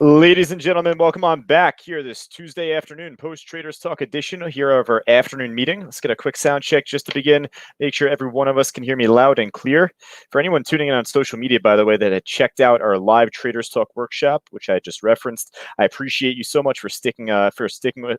Ladies and gentlemen, welcome on back here this Tuesday afternoon post-Traders Talk edition here of our afternoon meeting. Let's get a quick sound check just to begin. Make sure every one of us can hear me loud and clear. For anyone tuning in on social media, by the way, that had checked out our live Traders Talk workshop, which I just referenced, I appreciate you so much for sticking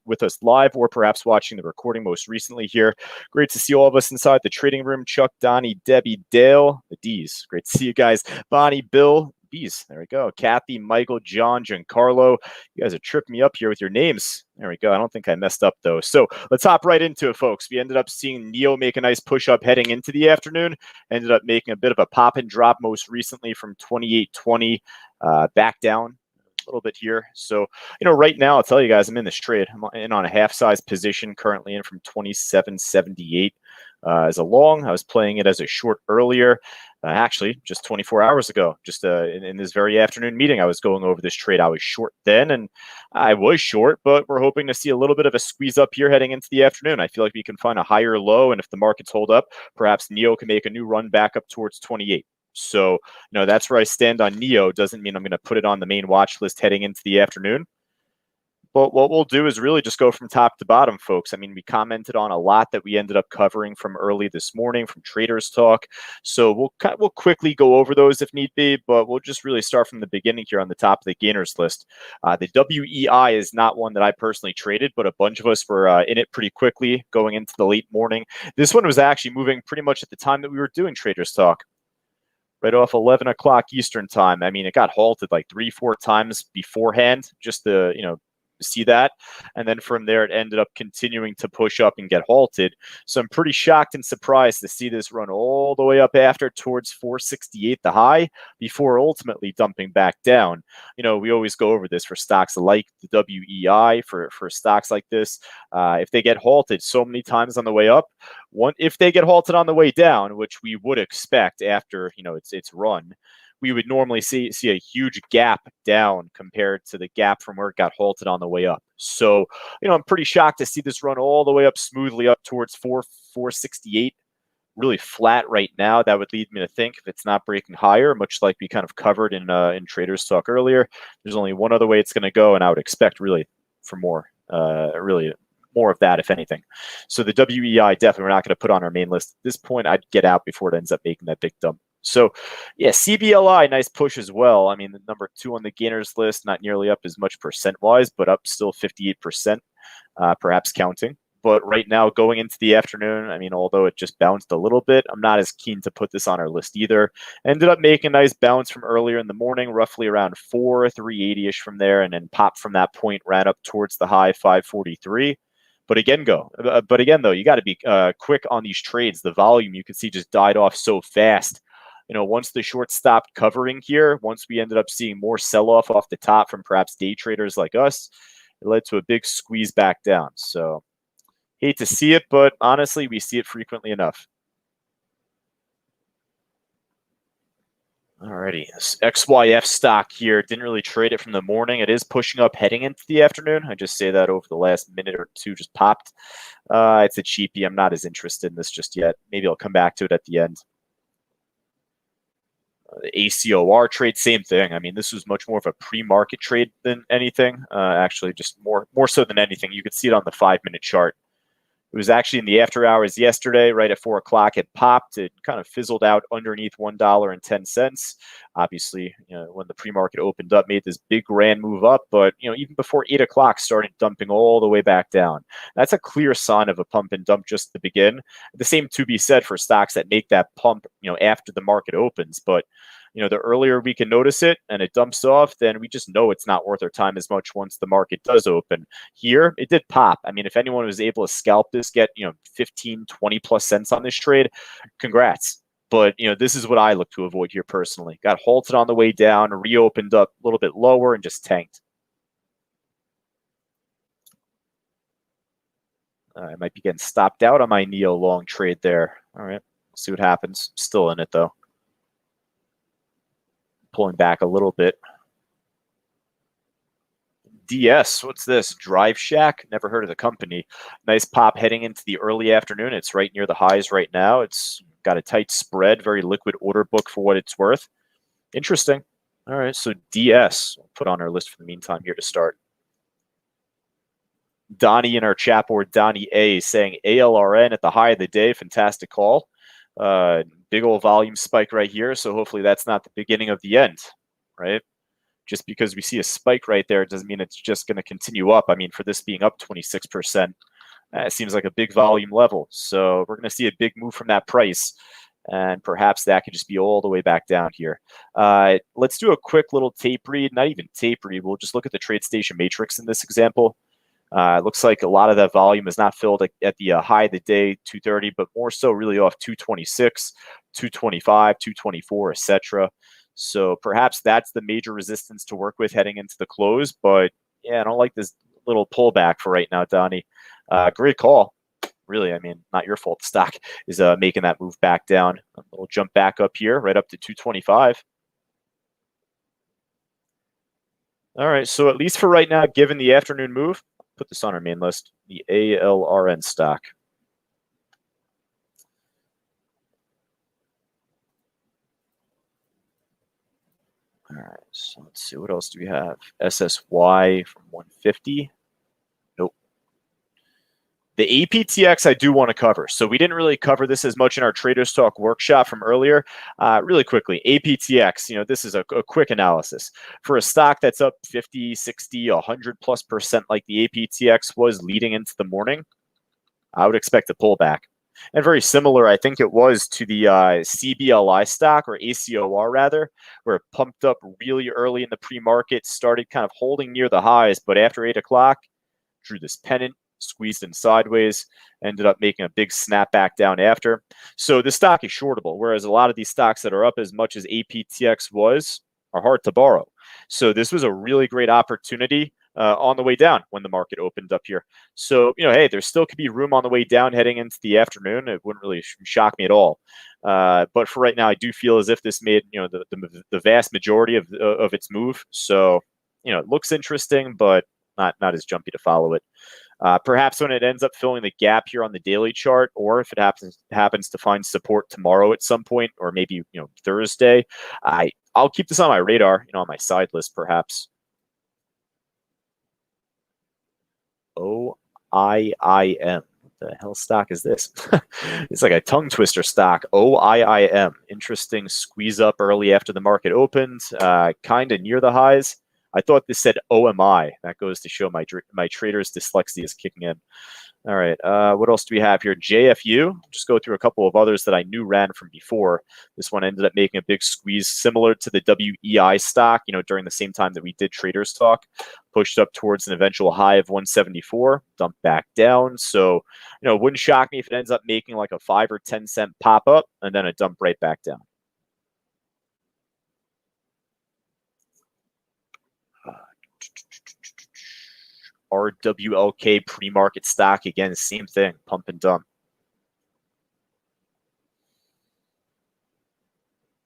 with us live or perhaps watching the recording most recently here. Great to see all of us inside the trading room. Chuck, Donnie, Debbie, Dale, the D's. Great to see you guys. Bonnie, Bill, B's. There we go. Kathy, Michael, John, Giancarlo. You guys are tripping me up here with your names. There we go. I don't think I messed up, though. So let's hop right into it, folks. We ended up seeing Neo make a nice push-up heading into the afternoon. Ended up making a bit of a pop and drop most recently from 28.20 back down a little bit here. So, right now, I'll tell you guys, I'm in this trade. I'm in on a half-size position, currently in from 27.78 as a long. I was playing it as a short earlier. Actually, just 24 hours ago, just in this very afternoon meeting, I was going over this trade. I was short then, and I was short, but we're hoping to see a little bit of a squeeze up here heading into the afternoon. I feel like we can find a higher low, and if the markets hold up, perhaps Neo can make a new run back up towards 28. So, that's where I stand on Neo. Doesn't mean I'm going to put it on the main watch list heading into the afternoon. But what we'll do is really just go from top to bottom, folks. I mean, we commented on a lot that we ended up covering from early this morning from Traders Talk. So we'll quickly go over those if need be, but we'll just really start from the beginning here on the top of the gainers list. The WEI is not one that I personally traded, but a bunch of us were in it pretty quickly going into the late morning. This one was actually moving pretty much at the time that we were doing Traders Talk. Right off 11 o'clock Eastern time. I mean, it got halted like 3-4 times beforehand, just to, see that. And then from there, it ended up continuing to push up and get halted. So I'm pretty shocked and surprised to see this run all the way up after towards 468, the high, before ultimately dumping back down. We always go over this for stocks like the WEI, for stocks like this. If they get halted so many times on the way up, if they get halted on the way down, which we would expect after, its run, we would normally see a huge gap down compared to the gap from where it got halted on the way up. So, I'm pretty shocked to see this run all the way up smoothly up towards 468, really flat right now. That would lead me to think if it's not breaking higher, much like we kind of covered in Traders Talk earlier, there's only one other way it's going to go, and I would expect really for more, really more of that, if anything. So the WEI definitely we're not going to put on our main list. At this point, I'd get out before it ends up making that big dump. So, yeah, CBLI, nice push as well. I mean, the number 2 on the gainers list, not nearly up as much percent-wise, but up still 58%, perhaps counting. But right now, going into the afternoon, I mean, although it just bounced a little bit, I'm not as keen to put this on our list either. Ended up making a nice bounce from earlier in the morning, roughly around 380-ish from there, and then popped from that point, ran up towards the high 543. But again, though, you got to be quick on these trades. The volume, you can see, just died off so fast. Once the short stopped covering here, once we ended up seeing more sell-off off the top from perhaps day traders like us, it led to a big squeeze back down. So hate to see it, but honestly, we see it frequently enough. Alrighty, this XYF stock here, didn't really trade it from the morning. It is pushing up heading into the afternoon. I just say that over the last minute or two just popped. It's a cheapie. I'm not as interested in this just yet. Maybe I'll come back to it at the end. The ACOR trade, same thing. I mean, this was much more of a pre-market trade than anything. Actually, just more so than anything. You could see it on the 5-minute chart. It was actually in the after hours yesterday, right at 4 o'clock. It popped. It kind of fizzled out underneath $1.10. Obviously, when the pre-market opened up, made this big grand move up. But even before 8 o'clock, started dumping all the way back down. That's a clear sign of a pump and dump just to begin. The same to be said for stocks that make that pump, after the market opens. But the earlier we can notice it and it dumps off, then we just know it's not worth our time as much once the market does open. Here, it did pop. I mean, if anyone was able to scalp this, get 15, 20 plus cents on this trade, congrats. But this is what I look to avoid here personally. Got halted on the way down, reopened up a little bit lower, and just tanked. I might be getting stopped out on my Neo long trade there. All right, see what happens. Still in it though. Pulling back a little bit. DS, what's this? Drive Shack? Never heard of the company. Nice pop heading into the early afternoon. It's right near the highs right now. It's got a tight spread, very liquid order book for what it's worth. Interesting. All right, so DS, we'll put on our list for the meantime here to start. Donnie in our chat board, Donnie A, saying ALRN at the high of the day. Fantastic call. Big old volume spike right here. So hopefully that's not the beginning of the end, right? Just because we see a spike right there doesn't mean it's just going to continue up. I mean, for this being up 26%, it seems like a big volume level. So we're going to see a big move from that price. And perhaps that could just be all the way back down here. Let's do a quick little tape read. Not even tape read. We'll just look at the TradeStation matrix in this example. It looks like a lot of that volume is not filled at the high of the day, 230, but more so really off 226, 225, 224, etc. So perhaps that's the major resistance to work with heading into the close. But yeah, I don't like this little pullback for right now, Donnie. Great call. Really, I mean, not your fault. The stock is making that move back down. We'll jump back up here, right up to 225. All right, so at least for right now, given the afternoon move, put this on our main list, the ALRN stock. All right, so let's see, what else do we have? SSY from 150. Nope. The APTX I do want to cover. So we didn't really cover this as much in our Traders Talk workshop from earlier. Really quickly, APTX, this is a quick analysis. For a stock that's up 50, 60, 100+% like the APTX was leading into the morning, I would expect a pullback. And very similar, I think it was to the CBLI stock, or ACOR rather, where it pumped up really early in the pre-market, started kind of holding near the highs, but after 8 o'clock, drew this pennant, squeezed in sideways, ended up making a big snapback down after. So the stock is shortable, whereas a lot of these stocks that are up as much as APTX was are hard to borrow. So this was a really great opportunity on the way down when the market opened up here. So, hey, there still could be room on the way down heading into the afternoon. It wouldn't really shock me at all. But for right now, I do feel as if this made, the vast majority of its move. So, it looks interesting, but not as jumpy to follow it. Perhaps when it ends up filling the gap here on the daily chart, or if it happens to find support tomorrow at some point, or maybe Thursday, I'll keep this on my radar, on my side list perhaps. OIIM. What the hell stock is this? It's like a tongue twister stock. OIIM. Interesting squeeze up early after the market opened, kind of near the highs. I thought this said OMI. That goes to show my trader's dyslexia is kicking in. All right, what else do we have here? JFU. Just go through a couple of others that I knew ran from before. This one ended up making a big squeeze similar to the WEI stock, during the same time that we did Traders Talk. Pushed up towards an eventual high of 174, dumped back down. So, it wouldn't shock me if it ends up making like a 5 or 10 cent pop up and then a dump right back down. RWLK pre-market stock, again, same thing, pump and dump.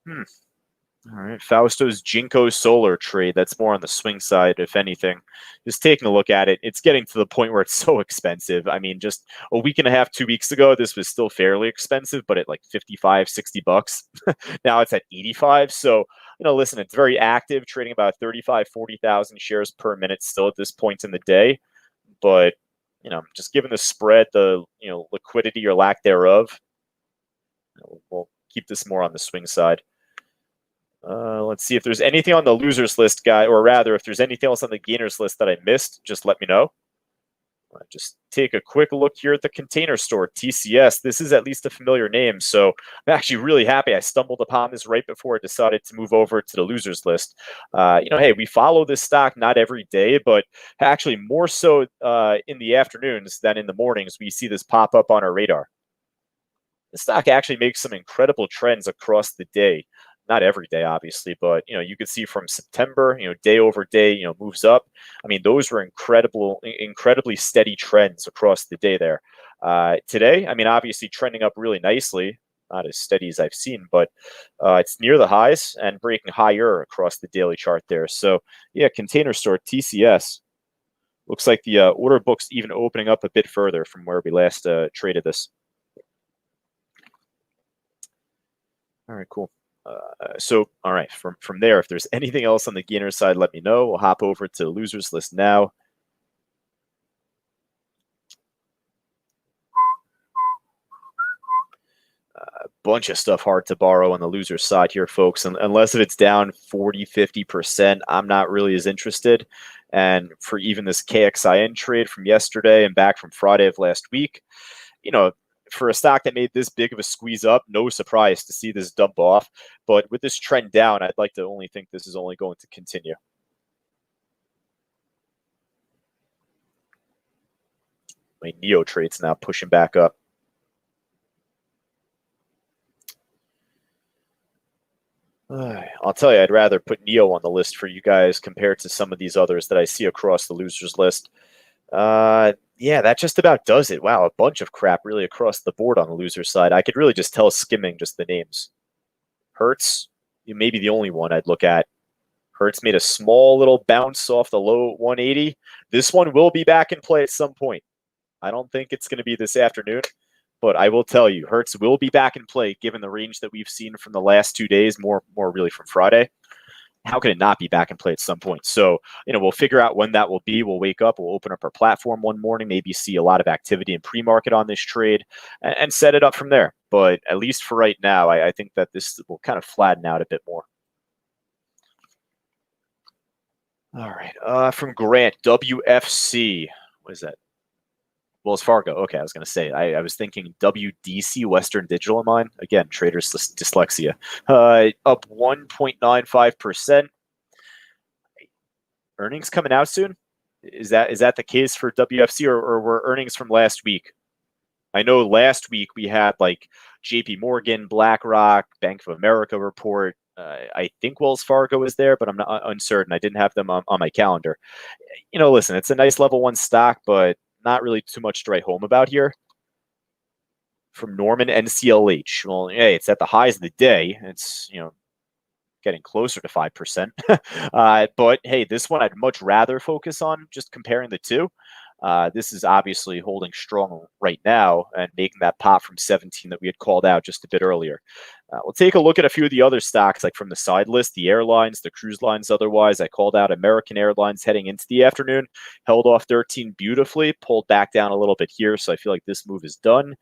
All right, Fausto's Jinko Solar trade. That's more on the swing side, if anything. Just taking a look at it, it's getting to the point where it's so expensive. I mean, just a week and a half, 2 weeks ago, this was still fairly expensive, but at like 55, 60 bucks. Now it's at 85. So, listen, it's very active, trading about 35, 40,000 shares per minute still at this point in the day. But, just given the spread, the, liquidity or lack thereof, we'll keep this more on the swing side. Let's see if there's anything on the losers list, guy, or rather, if there's anything else on the gainers list that I missed, just let me know. Just take a quick look here at the Container Store, TCS. This is at least a familiar name, so I'm actually really happy I stumbled upon this right before I decided to move over to the losers list. Hey, we follow this stock not every day, but actually more so in the afternoons than in the mornings. We see this pop up on our radar. The stock actually makes some incredible trends across the day. Not every day, obviously, but you could see from September, day over day, moves up. I mean, those were incredibly steady trends across the day there. Today, I mean, obviously trending up really nicely, not as steady as I've seen, but it's near the highs and breaking higher across the daily chart there. So yeah, Container Store, TCS. Looks like the order book's even opening up a bit further from where we last traded this. All right, cool. So, all right, from there, if there's anything else on the gainer side, let me know. We'll hop over to the losers list now. Bunch of stuff hard to borrow on the loser side here, folks. And unless if it's down 40, 50%, I'm not really as interested. And for even this KXIN trade from yesterday and back from Friday of last week, you know, for a stock that made this big of a squeeze up, no surprise to see this dump off. But with this trend down, I'd like to only think this is only going to continue. My Neo trade's now pushing back up. I'll tell you, I'd rather put Neo on the list for you guys compared to some of these others that I see across the losers list. Yeah, that just about does it. Wow, a bunch of crap really across the board on the loser side. I could really just tell skimming just the names. Hertz, you may be the only one I'd look at. Hertz made a small little bounce off the low 180. This one will be back in play at some point. I don't think it's going to be this afternoon, but I will tell you, Hertz will be back in play given the range that we've seen from the last 2 days, more really from Friday. How can it not be back in play at some point? So, we'll figure out when that will be. We'll wake up, we'll open up our platform one morning, maybe see a lot of activity in pre-market on this trade and set it up from there. But at least for right now, I think that this will kind of flatten out a bit more. All right. From Grant, WFC. What is that? Wells Fargo. Okay, I was going to say, I was thinking WDC, Western Digital in mine. Again, trader's dyslexia. Up 1.95%. Earnings coming out soon? Is that the case for WFC, or were earnings from last week? I know last week we had like JP Morgan, BlackRock, Bank of America report. I think Wells Fargo is there, but I'm not uncertain. I didn't have them on my calendar. Listen, it's a nice level 1 stock, but not really too much to write home about here. From Norman, NCLH. Well, hey, it's at the highs of the day. It's, getting closer to 5%. But hey, this one I'd much rather focus on just comparing the two. This is obviously holding strong right now and making that pop from 17 that we had called out just a bit earlier. We'll take a look at a few of the other stocks, like from the side list, the airlines, the cruise lines. Otherwise, I called out American Airlines heading into the afternoon, held off 13 beautifully, pulled back down a little bit here. So I feel like this move is done.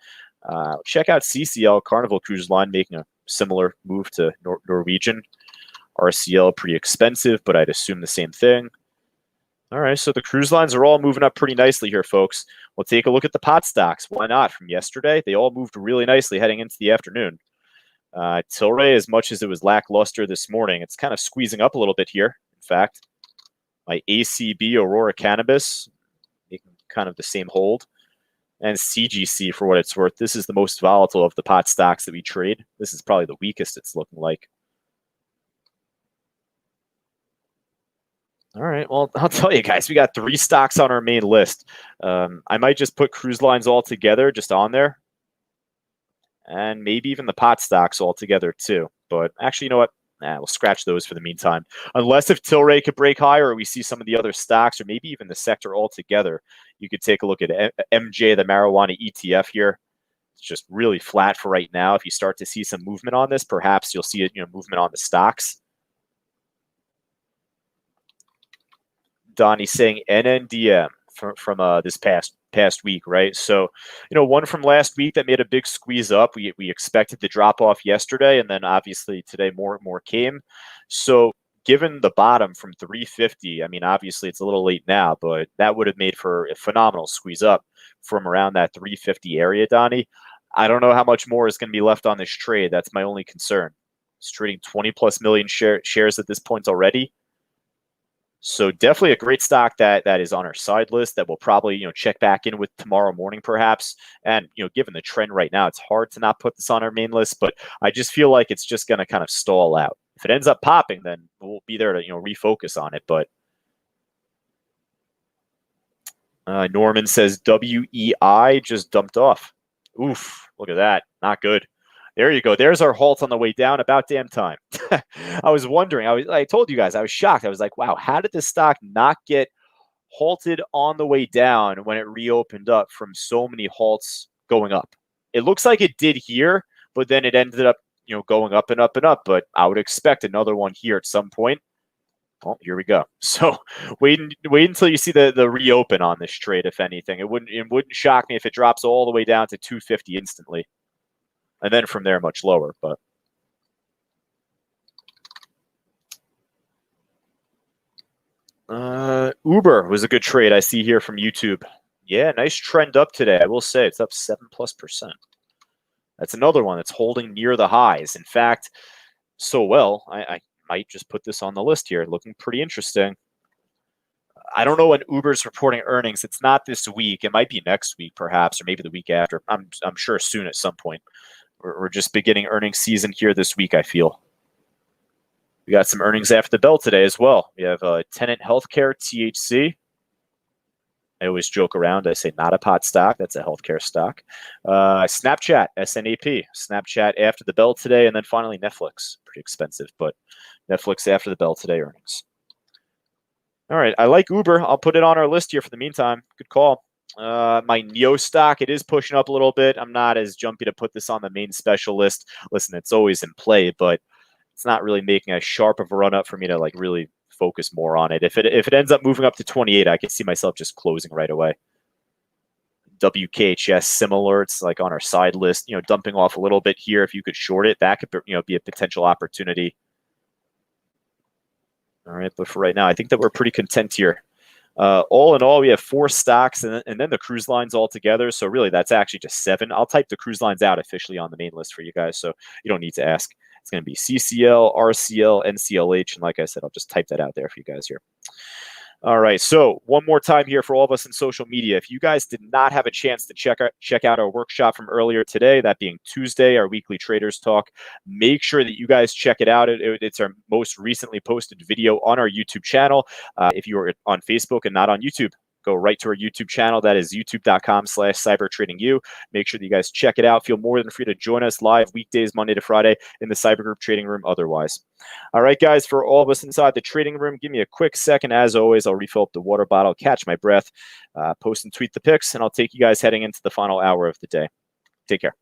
Check out CCL, Carnival Cruise Line, making a similar move to Norwegian. RCL, pretty expensive, but I'd assume the same thing. All right, so the cruise lines are all moving up pretty nicely here, folks. We'll take a look at the pot stocks. Why not? From yesterday, they all moved really nicely heading into the afternoon. Tilray, as much as it was lackluster this morning, it's kind of squeezing up a little bit here. In fact, my ACB, Aurora Cannabis, making kind of the same hold. And CGC, for what it's worth, this is the most volatile of the pot stocks that we trade. This is probably the weakest it's looking like. All right. Well, I'll tell you guys, we got 3 stocks on our main list. I might just put cruise lines all together, just on there. And maybe even the pot stocks all together too. But actually, you know what? We'll scratch those for the meantime. Unless if Tilray could break higher, or we see some of the other stocks, or maybe even the sector altogether, you could take a look at MJ, the marijuana ETF here. It's just really flat for right now. If you start to see some movement on this, perhaps you'll see movement on the stocks. Donnie saying NNDM from this past week, right? So, one from last week that made a big squeeze up. We expected the drop off yesterday, and then obviously today more came. So, given the bottom from 350, I mean, obviously it's a little late now, but that would have made for a phenomenal squeeze up from around that 350 area, Donnie. I don't know how much more is going to be left on this trade. That's my only concern. It's trading 20 plus million shares at this point already. So definitely a great stock that is on our side list that we'll probably, check back in with tomorrow morning, perhaps. And, given the trend right now, it's hard to not put this on our main list, but I just feel like it's just going to kind of stall out. If it ends up popping, then we'll be there to, refocus on it. But Norman says WEI just dumped off. Oof, look at that. Not good. There you go. There's our halt on the way down. About damn time. I was wondering. I told you guys, I was shocked. I was like, wow, how did this stock not get halted on the way down when it reopened up from so many halts going up? It looks like it did here, but then it ended up going up and up and up, but I would expect another one here at some point. Well, here we go. So wait until you see the reopen on this trade. If anything, it wouldn't shock me if it drops all the way down to 250 instantly, and then from there much lower. But Uber was a good trade I see here from YouTube. Yeah, nice trend up today. I will say it's up 7+%. That's another one that's holding near the highs. In fact, so well, I might just put this on the list here. Looking pretty interesting. I don't know when Uber's reporting earnings. It's not this week. It might be next week, perhaps, or maybe the week after. I'm sure soon at some point. We're just beginning earnings season here this week, I feel. We got some earnings after the bell today as well. We have Tenet Healthcare, THC. I always joke around. I say not a pot stock. That's a healthcare stock. Snapchat, SNAP. Snapchat after the bell today. And then finally Netflix. Pretty expensive, but Netflix after the bell today earnings. All right. I like Uber. I'll put it on our list here for the meantime. Good call. My Neo stock, it is pushing up a little bit. I'm not as jumpy to put this on the main special list. Listen, it's always in play, but it's not really making as sharp of a run up for me to like really focus more on it. If it ends up moving up to 28, I can see myself just closing right away. WKHS, similar. It's like on our side list, dumping off a little bit here. If you could short it, that could be a potential opportunity. All right, but for right now, I think that we're pretty content here. All in all, we have 4 stocks and then the cruise lines all together. So really, that's actually just 7. I'll type the cruise lines out officially on the main list for you guys, so you don't need to ask. It's going to be CCL, RCL, NCLH, and like I said, I'll just type that out there for you guys here. All right, so one more time here for all of us in social media. If you guys did not have a chance to check out our workshop from earlier today, that being Tuesday, our weekly Traders Talk, make sure that you guys check it out. It's our most recently posted video on our YouTube channel. If you are on Facebook and not on YouTube, go right to our YouTube channel. That is youtube.com/cybertradingu. Make sure that you guys check it out. Feel more than free to join us live weekdays, Monday to Friday in the Cyber Group trading room otherwise. All right, guys, for all of us inside the trading room, give me a quick second. As always, I'll refill up the water bottle, catch my breath, post and tweet the picks, and I'll take you guys heading into the final hour of the day. Take care.